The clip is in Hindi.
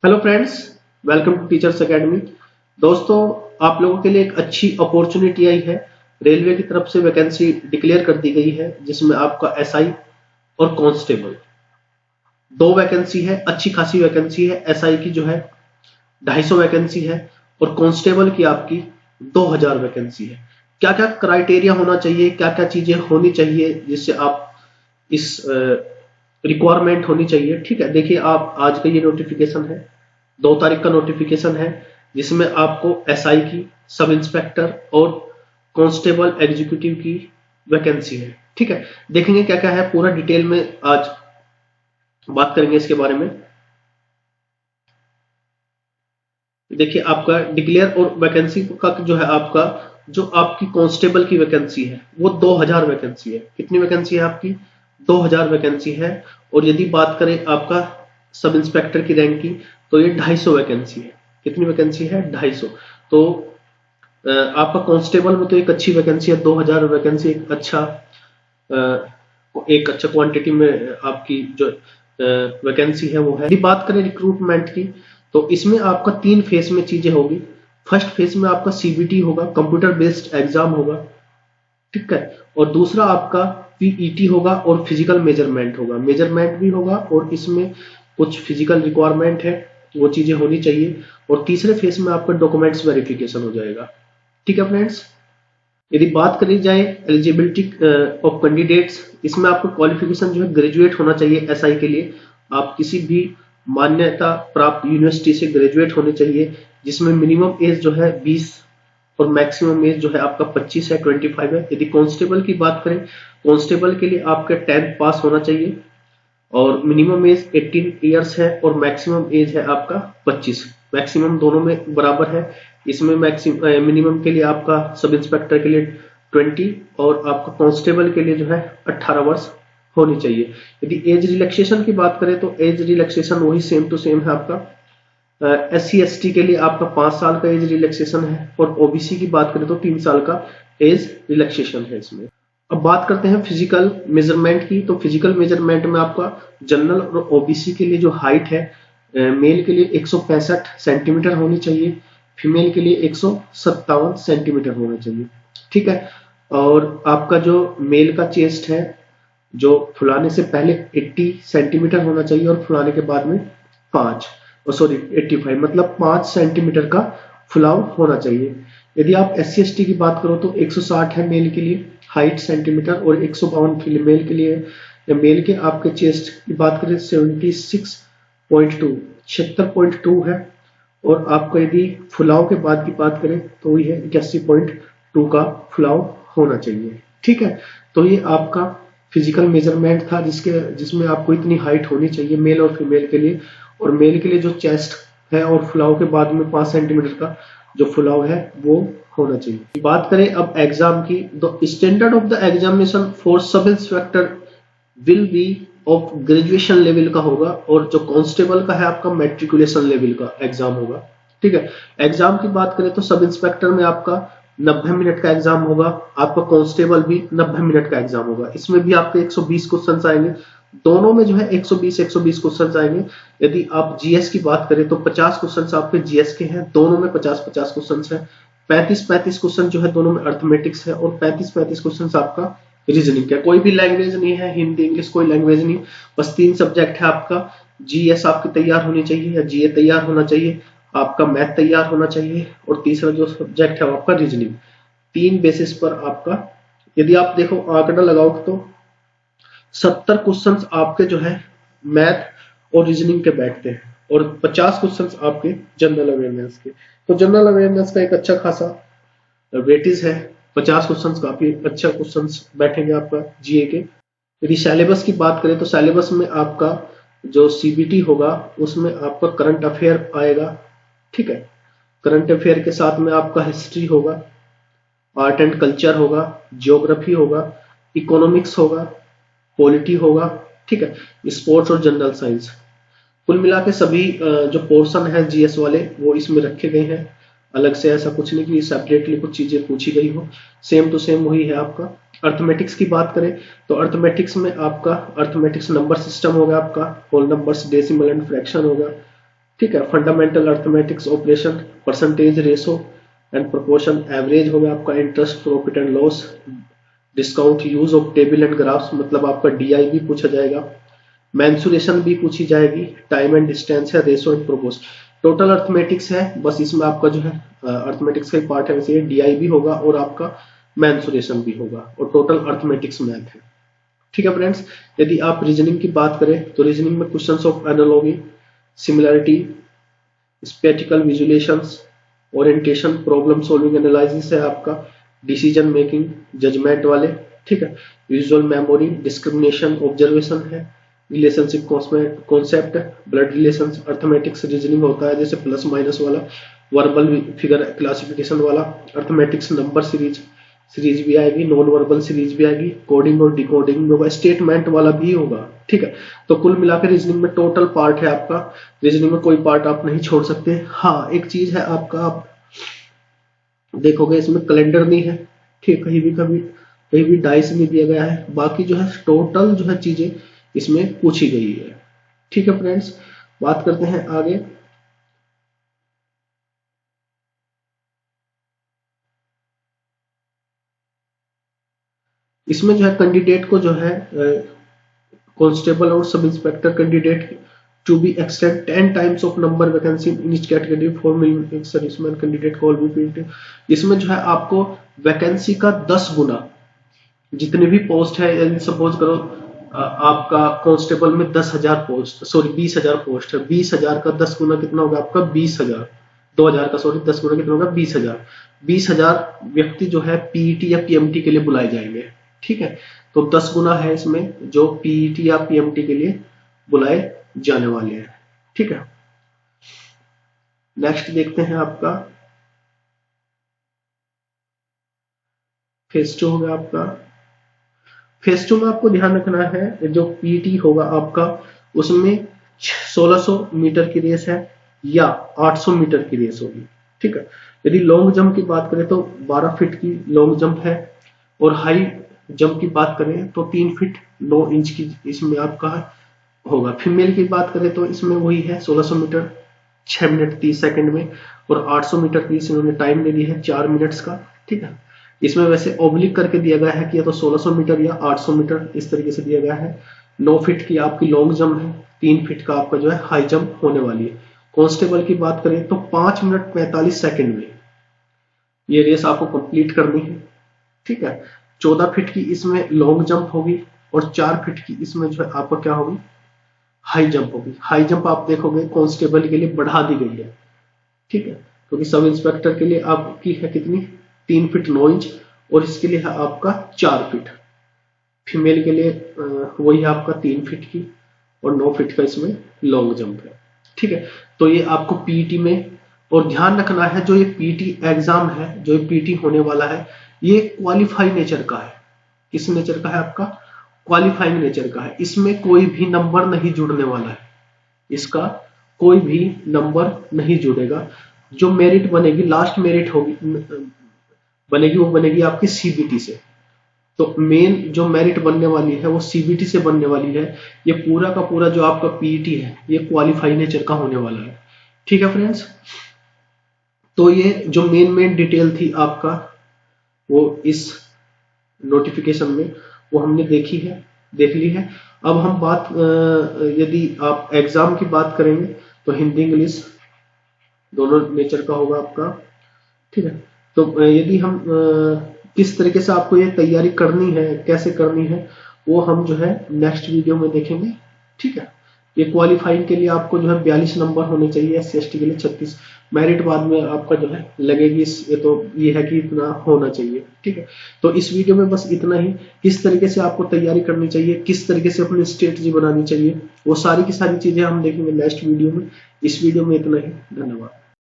Hello friends, welcome to teachers academy. दोस्तों, आप लोगों के लिए एक अच्छी अपॉर्चुनिटी आई है। रेलवे की तरफ से वैकेंसी डिक्लेयर कर दी गई है जिसमें आपका एसआई और कांस्टेबल दो वैकेंसी है। अच्छी खासी वैकेंसी है। एसआई की जो है 250 वैकेंसी है और कांस्टेबल की आपकी 2000 वैकेंसी है। क्या क्या क्राइटेरिया होना चाहिए, क्या क्या चीजें होनी चाहिए जिससे आप इस रिक्वायरमेंट होनी चाहिए। ठीक है, देखिए आप आज का ये नोटिफिकेशन है, 2 तारीख का नोटिफिकेशन है जिसमें आपको एसआई की, सब इंस्पेक्टर और कांस्टेबल एग्जीक्यूटिव की वैकेंसी है। ठीक है, देखेंगे क्या क्या है, पूरा डिटेल में आज बात करेंगे इसके बारे में। देखिए आपका डिक्लेयर और वैकेंसी का जो है, आपका जो आपकी कांस्टेबल की वैकेंसी है वो 2000 वैकेंसी है। कितनी वैकेंसी है आपकी? 2000 वैकेंसी है। और यदि बात करें आपका सब इंस्पेक्टर की रैंक की तो ये 250 वैकेंसी है। कितनी वैकेंसी है? 250। तो आपका कांस्टेबल में तो एक अच्छी वैकेंसी है, 2000 वैकेंसी एक अच्छा क्वांटिटी में आपकी जो वैकेंसी है वो है। यदि बात करें रिक्रूटमेंट की तो इसमें आपका 3 फेज में चीजें होगी। फर्स्ट फेज में आपका सीबीटी होगा, कंप्यूटर बेस्ड एग्जाम होगा। ठीक है, और दूसरा आपका पीईटी होगा और फिजिकल मेजरमेंट होगा। मेजरमेंट भी होगा और इसमें कुछ फिजिकल रिक्वायरमेंट है, वो चीजें होनी चाहिए। और तीसरे फेज में आपका डॉक्यूमेंट्स वेरिफिकेशन हो जाएगा। ठीक है फ्रेंड्स, यदि बात करी जाए एलिजिबिलिटी ऑफ कैंडिडेट्स, इसमें आपको क्वालिफिकेशन जो है ग्रेजुएट होना चाहिए। एसआई के लिए आप किसी भी मान्यता प्राप्त यूनिवर्सिटी से ग्रेजुएट होने चाहिए, जिसमें मिनिमम एज जो है 20 और मैक्सिमम एज जो है आपका 25 है, 25 है। यदि कांस्टेबल की बात करें, कांस्टेबल के लिए आपका 10th पास होना चाहिए और मिनिमम एज 18 ईयर्स है और मैक्सिमम एज है आपका 25। मैक्सिमम दोनों में बराबर है। इसमें मैक्सिमम मिनिमम के लिए आपका सब इंस्पेक्टर के लिए 20 और आपका कांस्टेबल के लिए जो है 18 वर्ष होनी चाहिए। यदि एज रिलैक्सेशन की बात करें तो एज रिलैक्सेशन वही सेम टू सेम है आपका। SC ST के लिए आपका 5 साल का एज रिलैक्सेशन है और ओबीसी की बात करें तो 3 साल का एज रिलैक्सेशन है इसमें। अब बात करते हैं फिजिकल मेजरमेंट की। तो फिजिकल मेजरमेंट में आपका जनरल और ओबीसी के लिए जो हाइट है, मेल के लिए 165 सेंटीमीटर होनी चाहिए, फीमेल के लिए 157 सेंटीमीटर होना चाहिए। ठीक है, और आपका जो मेल का चेस्ट है जो फुलाने से पहले 80 सेंटीमीटर होना चाहिए और फुलाने के बाद में 85 मतलब 5 सेंटीमीटर का फुलाव होना चाहिए। यदि आप SC ST की बात करो तो 160 है मेल के लिए हाइट सेंटीमीटर और 152 फीमेल के लिए। या मेल के आपके चेस्ट की बात करें 76.2 है और आपका यदि फुलाव के बाद की बात करें तो ये 81.2 का फुलाव होना चाहिए। ठीक है, तो ये आपका फिजिकल मेजरमेंट था जिसमें आपको इतनी हाइट होनी चाहिए मेल और फीमेल के लिए। और मेल के लिए जो चेस्ट है और फुलाव के बाद में 5 सेंटीमीटर का जो फुलाव है वो होना चाहिए। बात करें अब एग्जाम की, तो standard of the examination for sub inspector will be of graduation level का होगा और जो कांस्टेबल का है आपका मैट्रिकुलेशन लेवल का एग्जाम होगा। ठीक है, एग्जाम की बात करें तो सब इंस्पेक्टर में आपका 90 मिनट का एग्जाम होगा, आपका कांस्टेबल भी 90 मिनट का एग्जाम होगा। इसमें भी आपके 120 क्वेश्चन आएंगे, दोनों में जो है 120 क्वेश्चन आएंगे। यदि आप जीएस की बात करें तो 50 क्वेश्चन आपके जीएस के हैं, दोनों में 50 क्वेश्चन है। 35 क्वेश्चन जो है दोनों में अर्थमेटिक्स है और 35 क्वेश्चन आपका रीजनिंग का। कोई भी लैंग्वेज नहीं है, हिंदी इंग्लिश कोई लैंग्वेज नहीं, बस 3 सब्जेक्ट है आपका। जीएस आपकी तैयार होनी चाहिए या जीए तैयार होना चाहिए, आपका मैथ तैयार होना चाहिए और तीसरा जो सब्जेक्ट है वो आपका रीजनिंग। 3 बेसिस पर आपका, यदि आप देखो आंकड़ा लगाओ तो 70 क्वेश्चन आपके जो है मैथ और रीजनिंग के बैठते हैं और 50 क्वेश्चन आपके जनरल अवेयरनेस के। तो जनरल अवेयरनेस का एक अच्छा खासा वेटेज है, 50 क्वेश्चन काफी अच्छा क्वेश्चन बैठेंगे आपका जीए के। यदि सिलेबस की बात करें तो सिलेबस में आपका जो सीबीटी होगा उसमें आपका करंट अफेयर आएगा। ठीक है, करंट अफेयर के साथ में आपका हिस्ट्री होगा, आर्ट एंड कल्चर होगा, जियोग्राफी होगा, इकोनॉमिक्स होगा, पॉलिटी होगा। ठीक है, स्पोर्ट्स और जनरल साइंस, कुल मिला के सभी जो पोर्शन है जीएस वाले वो इसमें रखे गए हैं। अलग से ऐसा कुछ नहीं कि सेपरेटली कुछ चीजें पूछी गई हो, सेम टू सेम वही है आपका। अर्थमेटिक्स की बात करें तो अर्थमेटिक्स में आपका अर्थमेटिक्स नंबर सिस्टम होगा, आपका whole numbers, decimal and fraction होगा। ठीक है। Fundamental arithmetics operation, percentage, ratio and proportion, average हो गया आपका, interest, profit and loss, discount, use of table and graphs, मतलब आपका डीआई भी पूछा जाएगा, मेंसुरेशन भी पूछी जाएगी, टाइम एंड डिस्टेंस है, ratio and proportion. Total arithmetics है, बस इसमें आपका जो है अर्थमेटिक्स का ही पार्ट है, वैसे डीआई भी होगा और आपका मेंसुरेशन भी होगा और टोटल अर्थमेटिक्स मैथ है। ठीक है फ्रेंड्स, यदि आप रीजनिंग की बात करें तो रीजनिंग में questions of analogy, similarity, spatial visualizations, orientation, problem solving analysis है आपका, डिसीजन मेकिंग, जजमेंट वाले, ठीक है, विजुअल मेमोरी, डिस्क्रिमिनेशन, ऑब्जर्वेशन है, relationship concept, blood relations, arithmetics reasoning होता है जैसे प्लस माइनस वाला, वर्बल फिगर क्लासिफिकेशन वाला, अर्थमेटिक्स नंबर सीरीज भी आएगी, नॉन वर्बल सीरीज भी आएगी, कोडिंग और डिकोडिंग भी होगा, स्टेटमेंट वाला भी होगा। ठीक है, तो कुल मिलाकर रीजनिंग में टोटल पार्ट है आपका, रीजनिंग में कोई पार्ट आप नहीं छोड़ सकते। हाँ, एक चीज है आपका, आप देखोगे इसमें कैलेंडर नहीं है, ठीक, कहीं भी डाइस नहीं दिया गया है, बाकी जो है टोटल जो है चीजें इसमें पूछी गई है। ठीक है फ्रेंड्स, बात करते हैं आगे। इसमें जो है कैंडिडेट को जो है कांस्टेबल और sub inspector candidate to be extend 10 times of number vacancy in each category for million serviceman candidate को ऑल बी। इसमें जो है आपको वैकेंसी का 10 गुना, जितने भी पोस्ट है, यदि सपोज करो आपका कांस्टेबल में 10,000 पोस्ट, सॉरी 20,000 पोस्ट है, 20,000 का 10 गुना कितना होगा आपका 20,000, 2,000 का सॉरी 10 गुना कितना होगा 20,000। 20,000 व्यक्ति जो है पीईटी या पीएमटी के लिए बुलाए जाएंगे। ठीक है, तो 10 गुना है इसमें जो पीईटी या पीएमटी के लिए बुलाए जाने वाले हैं। ठीक है, नेक्स्ट देखते हैं आपका फेज 2 होगा आपका। फेज 2 में आपको ध्यान रखना है, जो पीटी होगा आपका उसमें 1600 मीटर की रेस है या 800 मीटर की रेस होगी। ठीक है, यदि लॉन्ग जंप की बात करें तो 12 फीट की लॉन्ग जंप है, और हाई जंप की बात करें तो 3 फीट 9 इंच की इसमें आपका होगा। फीमेल की बात करें तो इसमें वही है 1600 मीटर 6 मिनट 30 सेकंड में, और 800 मीटर की इन्होंने टाइम ले लिया है 4 मिनट्स का। ठीक है, इसमें वैसे ओब्लिक करके दिया गया है कि या तो 1600 मीटर या 800 मीटर इस तरीके से दिया गया है। 9 फीट की आपकी लॉन्ग जंप है, 3 फीट का आपका जो है हाई जंप होने वाली है। कांस्टेबल की बात करें तो 5 मिनट 45 सेकंड में ये रेस आपको कंप्लीट करनी है। ठीक है, 14 फीट की इसमें लॉन्ग जंप होगी और 4 फीट की इसमें जो है आपका क्या होगी हाई जंप होगी। हाई जंप आप देखोगे कांस्टेबल के लिए बढ़ा दी गई है। ठीक है, क्योंकि सब इंस्पेक्टर के लिए आपकी है कितनी 3 फीट 9 इंच, और इसके लिए है आपका 4 फीट। फीमेल के लिए वही है आपका 3 फीट की और 9 फीट का इसमें लॉन्ग जंप है। ठीक है, तो ये आपको पीटी में, और ध्यान रखना है जो ये पीटी एग्जाम है, जो ये पीटी होने वाला है, ये क्वालिफाई नेचर का है। किस नेचर का है आपका क्वालिफाइंग नेचर का है। इसमें कोई भी नंबर नहीं जुड़ने वाला है, इसका कोई भी नंबर नहीं जुड़ेगा। जो मेरिट बनेगी, लास्ट मेरिट होगी बनेगी, वो बनेगी आपकी सीबीटी से। तो मेन जो मेरिट बनने वाली है वो सीबीटी से बनने वाली है। ये पूरा का पूरा जो आपका पीईटी है ये क्वालिफाई नेचर का होने वाला है। ठीक है फ्रेंड्स, तो ये जो मेन डिटेल थी आपका वो इस नोटिफिकेशन में वो हमने देख ली है। अब हम बात यदि आप एग्जाम की बात करेंगे तो हिंदी इंग्लिश दोनों नेचर का होगा आपका। ठीक है, तो यदि हम किस तरीके से आपको ये तैयारी करनी है, कैसे करनी है, वो हम जो है नेक्स्ट वीडियो में देखेंगे। ठीक है, ये क्वालिफाइंग के लिए आपको जो है 42 नंबर होने चाहिए, SC/ST के लिए 36, मेरिट बाद में आपका जो है लगेगी। ये तो ये है कि इतना होना चाहिए। ठीक है, तो इस वीडियो में बस इतना ही। किस तरीके से आपको तैयारी करनी चाहिए, किस तरीके से अपनी स्ट्रेटजी बनानी चाहिए, वो सारी की सारी चीजें हम देखेंगे नेक्स्ट वीडियो में। इस वीडियो में इतना ही, धन्यवाद।